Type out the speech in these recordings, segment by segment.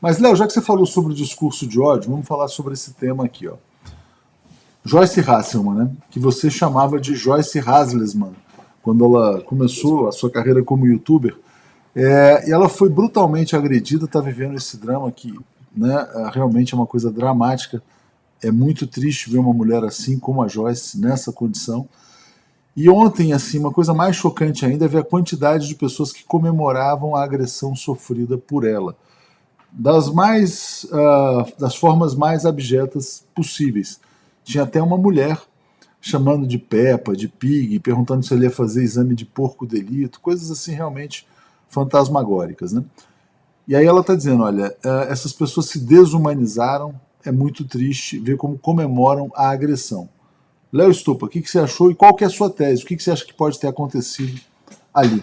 Mas, Léo, já que você falou sobre o discurso de ódio, vamos falar sobre esse tema aqui, ó. Joyce Hasselman, né? Que você chamava de Joyce Hasselman, quando ela começou a sua carreira como youtuber. E ela foi brutalmente agredida, está vivendo esse drama que, né, realmente é uma coisa dramática. É muito triste ver uma mulher assim como a Joyce nessa condição. E ontem, assim, uma coisa mais chocante ainda é ver a quantidade de pessoas que comemoravam a agressão sofrida por ela, das formas mais abjetas possíveis. Tinha até uma mulher chamando de Peppa, de Pig, perguntando se ele ia fazer exame de porco delito, coisas assim realmente fantasmagóricas, né? E aí ela está dizendo, olha, essas pessoas se desumanizaram, é muito triste ver como comemoram a agressão. Léo Stupa, o que você achou e qual que é a sua tese? O que você acha que pode ter acontecido ali?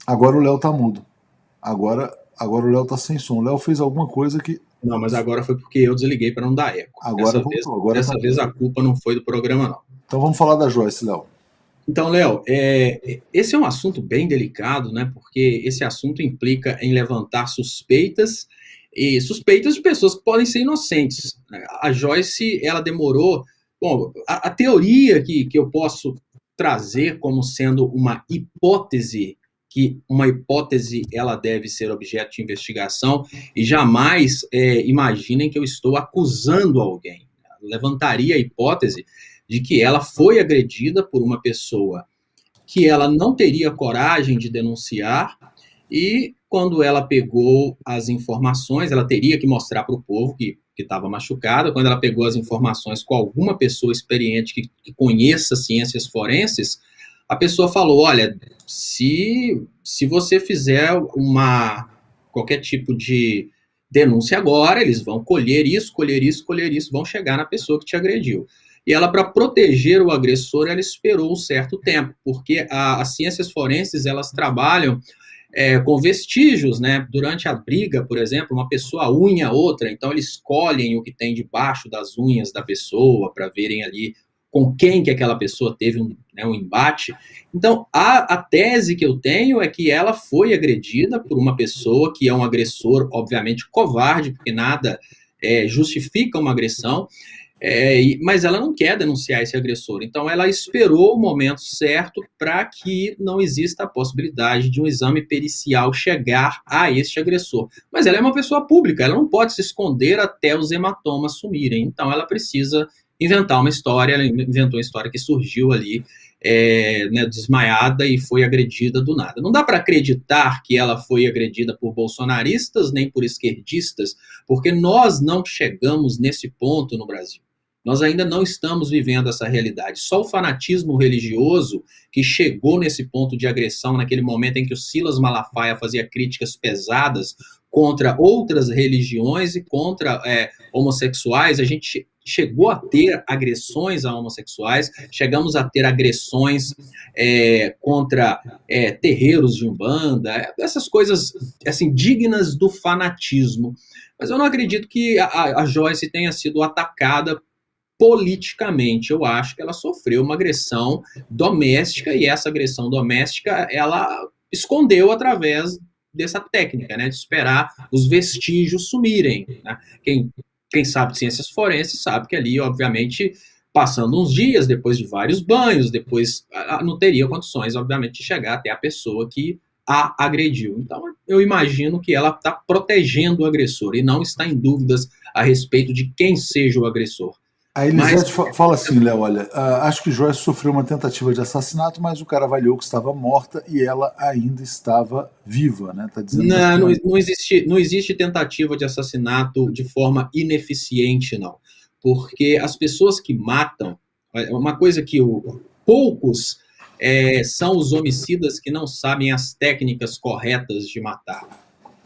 Agora o Léo tá mudo. Agora o Léo tá sem som. O Léo fez alguma coisa que... Não, mas agora foi porque eu desliguei para não dar eco. Agora voltou. Agora dessa vez a culpa não foi do programa, não. Então vamos falar da Joyce, Léo. Então, Léo, esse é um assunto bem delicado, né? Porque esse assunto implica em levantar suspeitas e suspeitas de pessoas que podem ser inocentes. A Joyce, ela demorou... Bom, a teoria que eu posso trazer como sendo uma hipótese, que uma hipótese ela deve ser objeto de investigação, e jamais imaginem que eu estou acusando alguém. Eu levantaria a hipótese de que ela foi agredida por uma pessoa que ela não teria coragem de denunciar, e quando ela pegou as informações, ela teria que mostrar para o povo que estava machucada. Quando ela pegou as informações com alguma pessoa experiente que conheça ciências forenses, a pessoa falou, olha, se você fizer qualquer tipo de denúncia agora, eles vão colher isso, vão chegar na pessoa que te agrediu. E ela, para proteger o agressor, ela esperou um certo tempo, porque as ciências forenses, elas trabalham com vestígios, né? Durante a briga, por exemplo, uma pessoa unha outra, então eles colhem o que tem debaixo das unhas da pessoa para verem ali com quem que aquela pessoa teve um embate. Então, a tese que eu tenho é que ela foi agredida por uma pessoa que é um agressor, obviamente, covarde, porque nada justifica uma agressão, mas ela não quer denunciar esse agressor. Então, ela esperou o momento certo para que não exista a possibilidade de um exame pericial chegar a este agressor. Mas ela é uma pessoa pública, ela não pode se esconder até os hematomas sumirem. Então, ela precisa inventar uma história. Ela inventou uma história que surgiu ali, desmaiada, e foi agredida do nada. Não dá para acreditar que ela foi agredida por bolsonaristas nem por esquerdistas, porque nós não chegamos nesse ponto no Brasil. Nós ainda não estamos vivendo essa realidade. Só o fanatismo religioso que chegou nesse ponto de agressão, naquele momento em que o Silas Malafaia fazia críticas pesadas contra outras religiões e contra homossexuais. A gente chegou a ter agressões a homossexuais, chegamos a ter agressões contra terreiros de Umbanda, essas coisas assim, dignas do fanatismo. Mas eu não acredito que a Joyce tenha sido atacada politicamente. Eu acho que ela sofreu uma agressão doméstica, e essa agressão doméstica ela escondeu através dessa técnica, né, de esperar os vestígios sumirem, né? Quem sabe de ciências forenses sabe que ali, obviamente, passando uns dias, depois de vários banhos, depois não teria condições, obviamente, de chegar até a pessoa que a agrediu. Então, eu imagino que ela está protegendo o agressor e não está em dúvidas a respeito de quem seja o agressor. A Elisete fala assim, Léo, olha, acho que Joyce sofreu uma tentativa de assassinato, mas o cara avaliou que estava morta e ela ainda estava viva, né? Tá dizendo não existe tentativa de assassinato de forma ineficiente, não. Porque as pessoas que matam, uma coisa que poucos são os homicidas que não sabem as técnicas corretas de matar.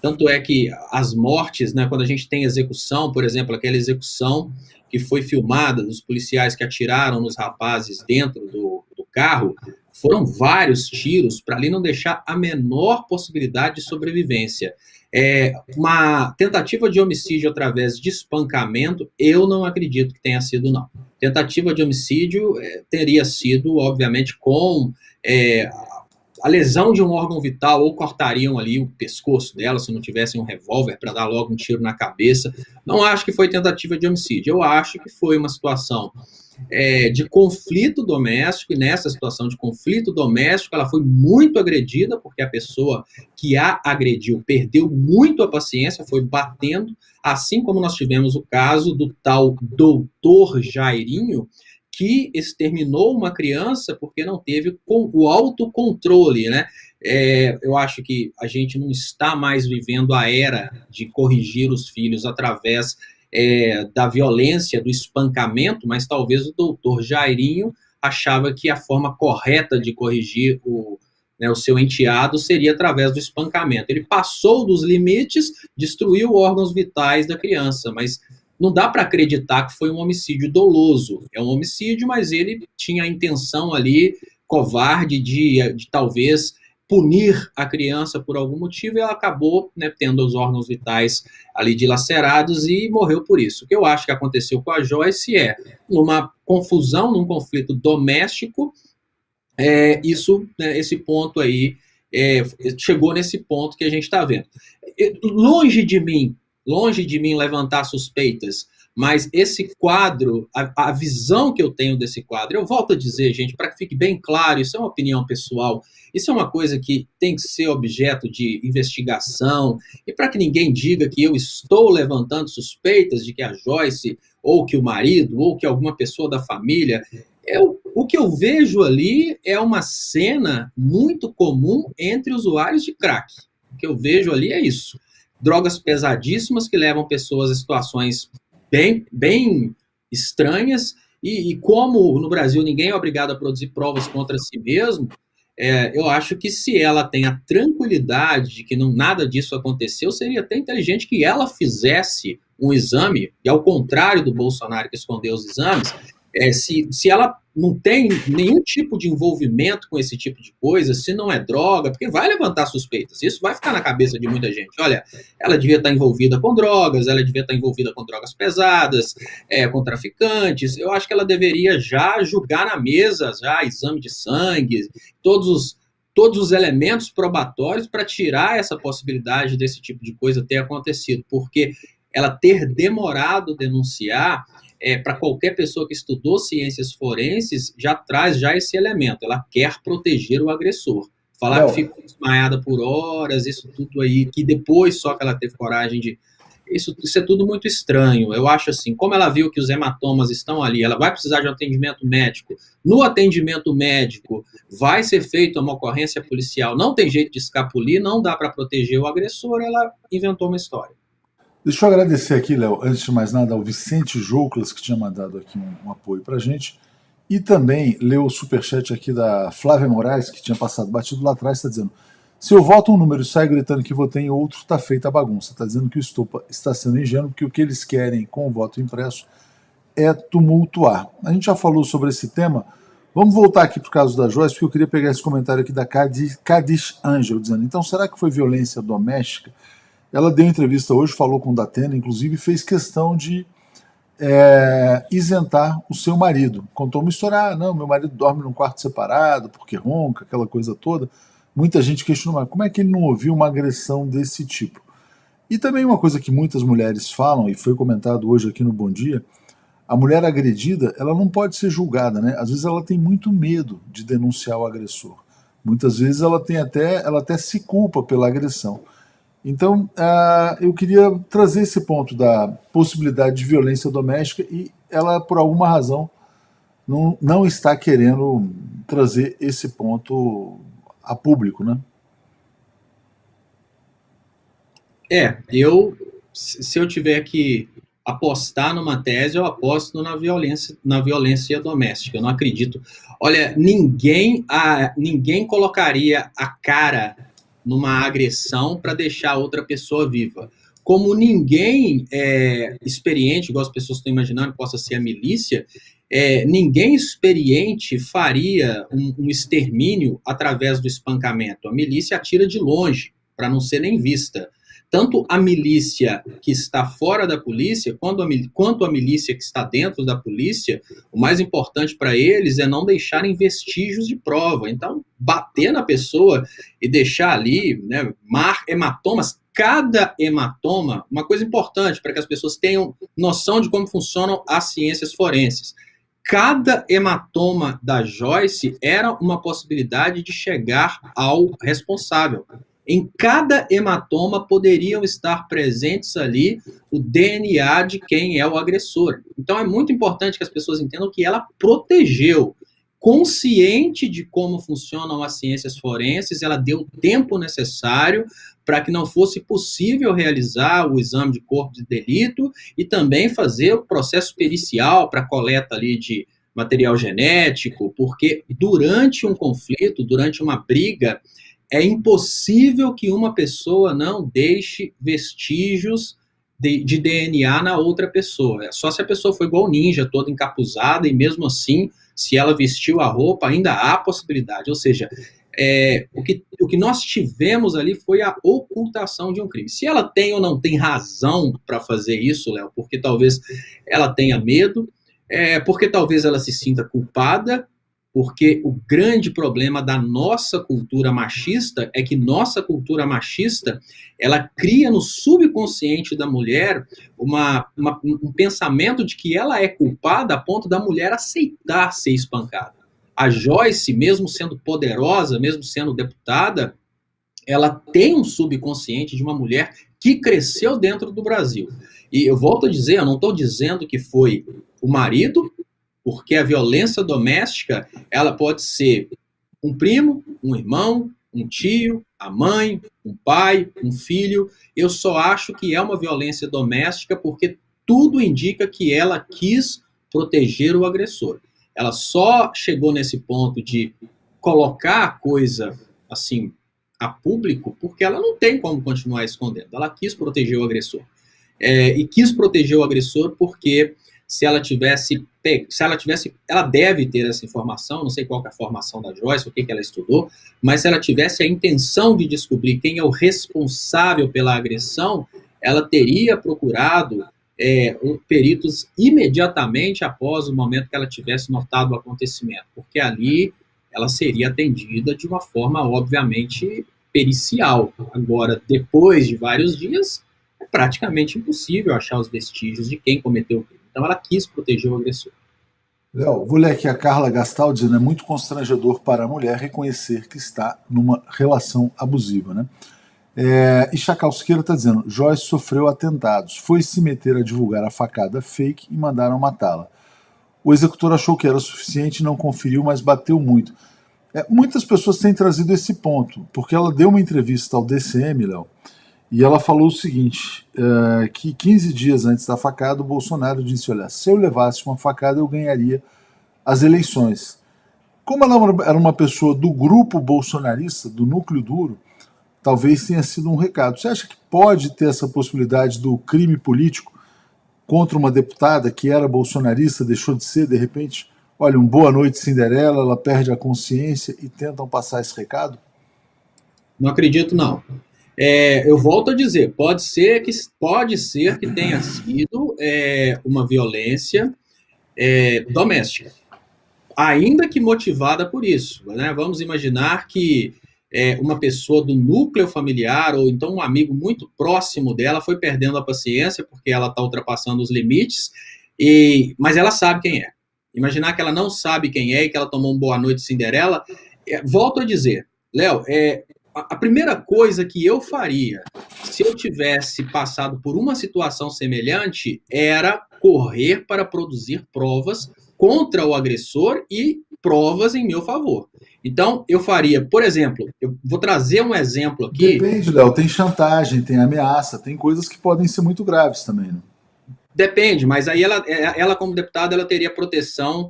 Tanto é que as mortes, né, quando a gente tem execução, por exemplo, aquela execução que foi filmada dos policiais que atiraram nos rapazes dentro do carro, foram vários tiros para ali não deixar a menor possibilidade de sobrevivência. Uma tentativa de homicídio através de espancamento, eu não acredito que tenha sido, não. Tentativa de homicídio teria sido, obviamente, com a lesão de um órgão vital, ou cortariam ali o pescoço dela se não tivessem um revólver para dar logo um tiro na cabeça. Não acho que foi tentativa de homicídio, eu acho que foi uma situação de conflito doméstico, e nessa situação de conflito doméstico ela foi muito agredida, porque a pessoa que a agrediu perdeu muito a paciência, foi batendo, assim como nós tivemos o caso do tal doutor Jairinho, que exterminou uma criança porque não teve o autocontrole, né? Eu acho que a gente não está mais vivendo a era de corrigir os filhos através da violência, do espancamento, mas talvez o doutor Jairinho achava que a forma correta de corrigir o seu enteado seria através do espancamento. Ele passou dos limites, destruiu órgãos vitais da criança, mas não dá para acreditar que foi um homicídio doloso. É um homicídio, mas ele tinha a intenção ali, covarde, de talvez punir a criança por algum motivo, e ela acabou, né, tendo os órgãos vitais ali dilacerados e morreu por isso. O que eu acho que aconteceu com a Joyce numa confusão, num conflito doméstico, esse ponto aí, chegou nesse ponto que a gente está vendo. Longe de mim levantar suspeitas, mas esse quadro, a visão que eu tenho desse quadro, eu volto a dizer, gente, para que fique bem claro, isso é uma opinião pessoal, isso é uma coisa que tem que ser objeto de investigação, e para que ninguém diga que eu estou levantando suspeitas de que a Joyce, ou que o marido, ou que alguma pessoa da família, o que eu vejo ali é uma cena muito comum entre usuários de crack. O que eu vejo ali é isso. Drogas pesadíssimas que levam pessoas a situações bem estranhas, e como no Brasil ninguém é obrigado a produzir provas contra si mesmo, eu acho que se ela tem a tranquilidade de que nada disso aconteceu, seria até inteligente que ela fizesse um exame, e ao contrário do Bolsonaro que escondeu os exames, se ela não tem nenhum tipo de envolvimento com esse tipo de coisa, se não é droga, porque vai levantar suspeitas, isso vai ficar na cabeça de muita gente. Olha, ela devia estar envolvida com drogas, ela devia estar envolvida com drogas pesadas, com traficantes. Eu acho que ela deveria já julgar na mesa, já exame de sangue, todos os elementos probatórios para tirar essa possibilidade desse tipo de coisa ter acontecido, porque ela ter demorado denunciar, para qualquer pessoa que estudou ciências forenses, já traz já esse elemento. Ela quer proteger o agressor. Falar que ficou desmaiada por horas, isso tudo aí, que depois só que ela teve coragem de... Isso é tudo muito estranho. Eu acho assim, como ela viu que os hematomas estão ali, ela vai precisar de um atendimento médico. No atendimento médico, vai ser feita uma ocorrência policial. Não tem jeito de escapulir, não dá para proteger o agressor, ela inventou uma história. Deixa eu agradecer aqui, Léo, antes de mais nada, ao Vicente Jouclas, que tinha mandado aqui um apoio pra gente, e também leu o superchat aqui da Flávia Moraes, que tinha passado batido lá atrás, está dizendo: se eu voto um número e saio gritando que votei em outro, está feita a bagunça. Está dizendo que o Estopa está sendo ingênuo, porque o que eles querem com o voto impresso é tumultuar. A gente já falou sobre esse tema. Vamos voltar aqui para o caso da Joyce, porque eu queria pegar esse comentário aqui da Cadiz Angel, dizendo: então será que foi violência doméstica? Ela deu entrevista hoje, falou com o Datena, inclusive fez questão de isentar o seu marido. Contou uma história: não, meu marido dorme num quarto separado, porque ronca, aquela coisa toda. Muita gente questionou, mas como é que ele não ouviu uma agressão desse tipo? E também uma coisa que muitas mulheres falam, e foi comentado hoje aqui no Bom Dia: a mulher agredida, ela não pode ser julgada, né? Às vezes ela tem muito medo de denunciar o agressor. Muitas vezes ela até se culpa pela agressão. Então, eu queria trazer esse ponto da possibilidade de violência doméstica, e ela, por alguma razão, não está querendo trazer esse ponto a público, né? Se eu tiver que apostar numa tese, eu aposto na violência doméstica. Eu não acredito. Olha, ninguém colocaria a cara numa agressão para deixar outra pessoa viva. Como ninguém experiente, igual as pessoas estão imaginando, possa ser a milícia, ninguém experiente faria um extermínio através do espancamento. A milícia atira de longe, para não ser nem vista. tanto a milícia que está fora da polícia, quanto a milícia que está dentro da polícia, o mais importante para eles é não deixarem vestígios de prova. Então, bater na pessoa e deixar ali, né, hematomas, cada hematoma, uma coisa importante para que as pessoas tenham noção de como funcionam as ciências forenses. Cada hematoma da Joyce era uma possibilidade de chegar ao responsável. Em cada hematoma poderiam estar presentes ali o DNA de quem é o agressor. Então é muito importante que as pessoas entendam que ela protegeu. Consciente de como funcionam as ciências forenses, ela deu o tempo necessário para que não fosse possível realizar o exame de corpo de delito e também fazer o processo pericial para coleta ali de material genético, porque durante um conflito, durante uma briga, é impossível que uma pessoa não deixe vestígios de DNA na outra pessoa. Só se a pessoa foi igual ninja, toda encapuzada, e mesmo assim, se ela vestiu a roupa, ainda há possibilidade. Ou seja, o que nós tivemos ali foi a ocultação de um crime. Se ela tem ou não tem razão para fazer isso, Léo, porque talvez ela tenha medo, porque talvez ela se sinta culpada, porque o grande problema da nossa cultura machista é que nossa cultura machista, ela cria no subconsciente da mulher um pensamento de que ela é culpada a ponto da mulher aceitar ser espancada. A Joyce, mesmo sendo poderosa, mesmo sendo deputada, ela tem um subconsciente de uma mulher que cresceu dentro do Brasil. E eu volto a dizer, eu não estou dizendo que foi o marido, porque a violência doméstica, ela pode ser um primo, um irmão, um tio, a mãe, um pai, um filho. Eu só acho que é uma violência doméstica porque tudo indica que ela quis proteger o agressor. Ela só chegou nesse ponto de colocar a coisa assim a público porque ela não tem como continuar escondendo. Ela quis proteger o agressor. E quis proteger o agressor porque ela deve ter essa informação, não sei qual que é a formação da Joyce, o que ela estudou, mas se ela tivesse a intenção de descobrir quem é o responsável pela agressão, ela teria procurado peritos imediatamente após o momento que ela tivesse notado o acontecimento, porque ali ela seria atendida de uma forma, obviamente, pericial. Agora, depois de vários dias, é praticamente impossível achar os vestígios de quem cometeu o crime. Então ela quis proteger o agressor. Léo, vou ler aqui a Carla Gastal dizendo: é muito constrangedor para a mulher reconhecer que está numa relação abusiva, né? E Chacal Siqueira está dizendo: Joyce sofreu atentados, foi se meter a divulgar a facada fake e mandaram matá-la. O executor achou que era suficiente, não conferiu, mas bateu muito. Muitas pessoas têm trazido esse ponto, porque ela deu uma entrevista ao DCM, Léo, e ela falou o seguinte, que 15 dias antes da facada, o Bolsonaro disse: olha, se eu levasse uma facada, eu ganharia as eleições. Como ela era uma pessoa do grupo bolsonarista, do núcleo duro, talvez tenha sido um recado. Você acha que pode ter essa possibilidade do crime político contra uma deputada que era bolsonarista, deixou de ser, de repente, olha, um boa noite Cinderela, ela perde a consciência e tentam passar esse recado? Não acredito, não. Eu volto a dizer, pode ser que tenha sido uma violência doméstica, ainda que motivada por isso, né? Vamos imaginar que uma pessoa do núcleo familiar ou então um amigo muito próximo dela foi perdendo a paciência porque ela está ultrapassando os limites, mas ela sabe quem é. Imaginar que ela não sabe quem é e que ela tomou um boa noite Cinderela. Volto a dizer, Léo, a primeira coisa que eu faria se eu tivesse passado por uma situação semelhante era correr para produzir provas contra o agressor e provas em meu favor. Então, eu faria, por exemplo, eu vou trazer um exemplo aqui. Depende, Léo, tem chantagem, tem ameaça, tem coisas que podem ser muito graves também, né? Depende, mas aí ela como deputada, ela teria proteção,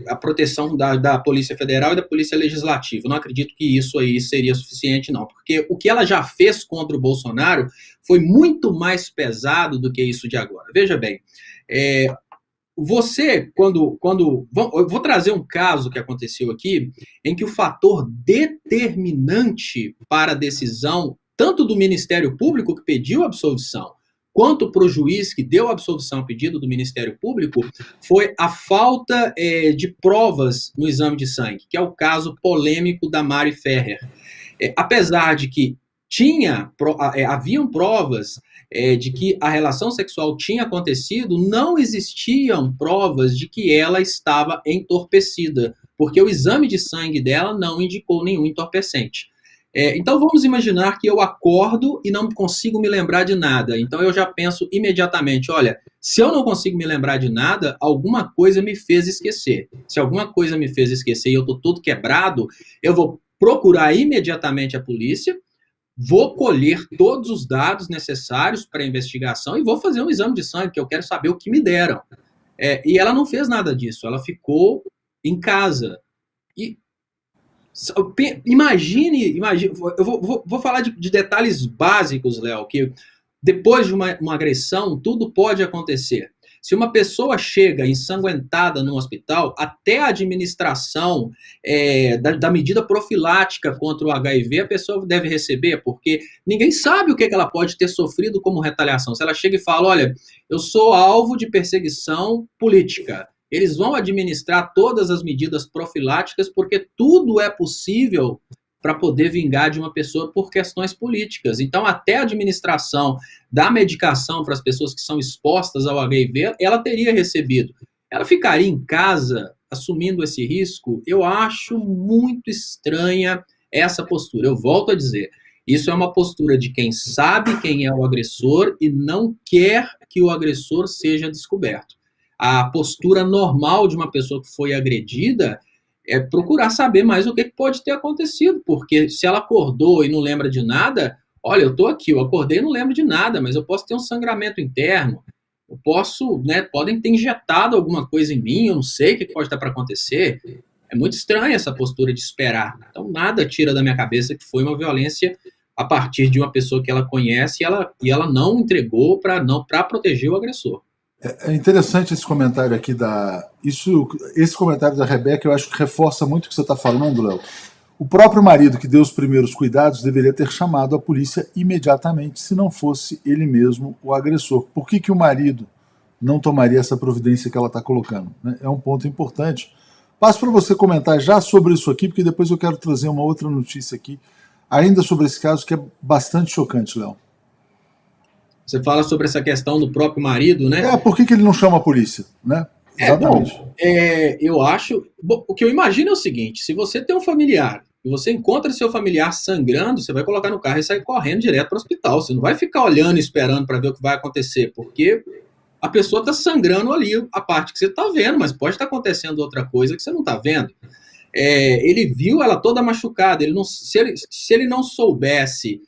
a proteção da Polícia Federal e da Polícia Legislativa. Eu não acredito que isso aí seria suficiente, não, porque o que ela já fez contra o Bolsonaro foi muito mais pesado do que isso de agora. Veja bem, você, eu vou trazer um caso que aconteceu aqui, em que o fator determinante para a decisão tanto do Ministério Público que pediu a absolvição, quanto para o juiz que deu a absolvição a pedido do Ministério Público, foi a falta de provas no exame de sangue, que é o caso polêmico da Mari Ferrer. Apesar de que haviam provas de que a relação sexual tinha acontecido, não existiam provas de que ela estava entorpecida, porque o exame de sangue dela não indicou nenhum entorpecente. Então vamos imaginar que eu acordo e não consigo me lembrar de nada. Então eu já penso imediatamente, olha, se eu não consigo me lembrar de nada, alguma coisa me fez esquecer. Se alguma coisa me fez esquecer e eu estou todo quebrado, eu vou procurar imediatamente a polícia, vou colher todos os dados necessários para a investigação e vou fazer um exame de sangue, que eu quero saber o que me deram. E ela não fez nada disso, ela ficou em casa. E imagine, eu vou falar de detalhes básicos, Léo, que depois de uma agressão, tudo pode acontecer. Se uma pessoa chega ensanguentada no hospital, até a administração da medida profilática contra o HIV, a pessoa deve receber, porque ninguém sabe o que ela pode ter sofrido como retaliação. Se ela chega e fala, olha, eu sou alvo de perseguição política, eles vão administrar todas as medidas profiláticas, porque tudo é possível para poder vingar de uma pessoa por questões políticas. Então, até a administração da medicação para as pessoas que são expostas ao HIV, ela teria recebido. Ela ficaria em casa assumindo esse risco? Eu acho muito estranha essa postura. Eu volto a dizer, isso é uma postura de quem sabe quem é o agressor e não quer que o agressor seja descoberto. A postura normal de uma pessoa que foi agredida é procurar saber mais o que pode ter acontecido, porque se ela acordou e não lembra de nada, olha, eu estou aqui, eu acordei e não lembro de nada, mas eu posso ter um sangramento interno, eu posso, podem ter injetado alguma coisa em mim, eu não sei o que pode estar para acontecer. É muito estranha essa postura de esperar. Então, nada tira da minha cabeça que foi uma violência a partir de uma pessoa que ela conhece e ela não entregou para proteger o agressor. É interessante esse comentário aqui esse comentário da Rebeca, eu acho que reforça muito o que você está falando, Léo. O próprio marido que deu os primeiros cuidados deveria ter chamado a polícia imediatamente, se não fosse ele mesmo o agressor. Por que o marido não tomaria essa providência que ela está colocando? É um ponto importante. Passo para você comentar já sobre isso aqui, porque depois eu quero trazer uma outra notícia aqui, ainda sobre esse caso, que é bastante chocante, Léo. Você fala sobre essa questão do próprio marido, né? Por que ele não chama a polícia, né? Exatamente. Bom, eu acho... Bom, o que eu imagino é o seguinte, se você tem um familiar e você encontra seu familiar sangrando, você vai colocar no carro e sair correndo direto para o hospital. Você não vai ficar olhando e esperando para ver o que vai acontecer, porque a pessoa está sangrando ali, a parte que você está vendo, mas pode estar acontecendo outra coisa que você não está vendo. Ele viu ela toda machucada, se ele não soubesse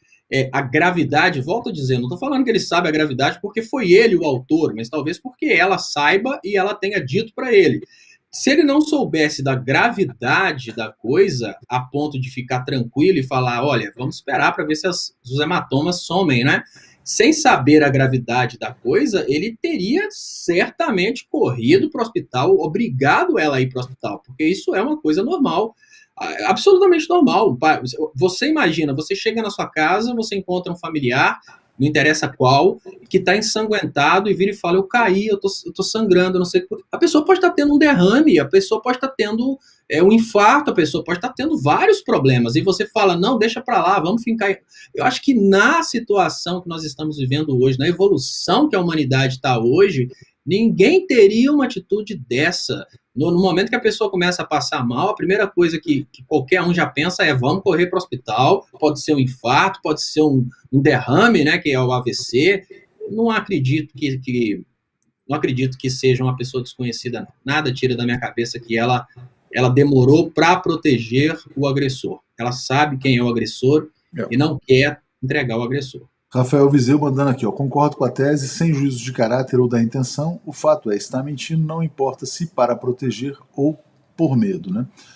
a gravidade, volto a dizer, não estou falando que ele sabe a gravidade porque foi ele o autor, mas talvez porque ela saiba e ela tenha dito para ele. Se ele não soubesse da gravidade da coisa, a ponto de ficar tranquilo e falar, olha, vamos esperar para ver se os hematomas somem, né? Sem saber a gravidade da coisa, ele teria certamente corrido para o hospital, obrigado ela a ir para o hospital, porque isso é uma coisa normal, absolutamente normal. Você imagina, você chega na sua casa, você encontra um familiar, não interessa qual, que está ensanguentado e vira e fala, eu caí, eu tô sangrando, não sei. A pessoa pode estar tendo um derrame, a pessoa pode estar tendo um infarto, a pessoa pode estar tendo vários problemas, e você fala, não, deixa para lá, vamos fincar. Eu acho que na situação que nós estamos vivendo hoje, na evolução que a humanidade está hoje, ninguém teria uma atitude dessa. No momento que a pessoa começa a passar mal, a primeira coisa que qualquer um já pensa é vamos correr para o hospital, pode ser um infarto, pode ser um derrame, né, que é o AVC. Não acredito que seja uma pessoa desconhecida, não. Nada tira da minha cabeça que ela demorou para proteger o agressor. Ela sabe quem é o agressor e não quer entregar o agressor. Rafael Viseu mandando aqui, concordo com a tese, sem juízo de caráter ou da intenção, o fato está mentindo, não importa se para proteger ou por medo, né?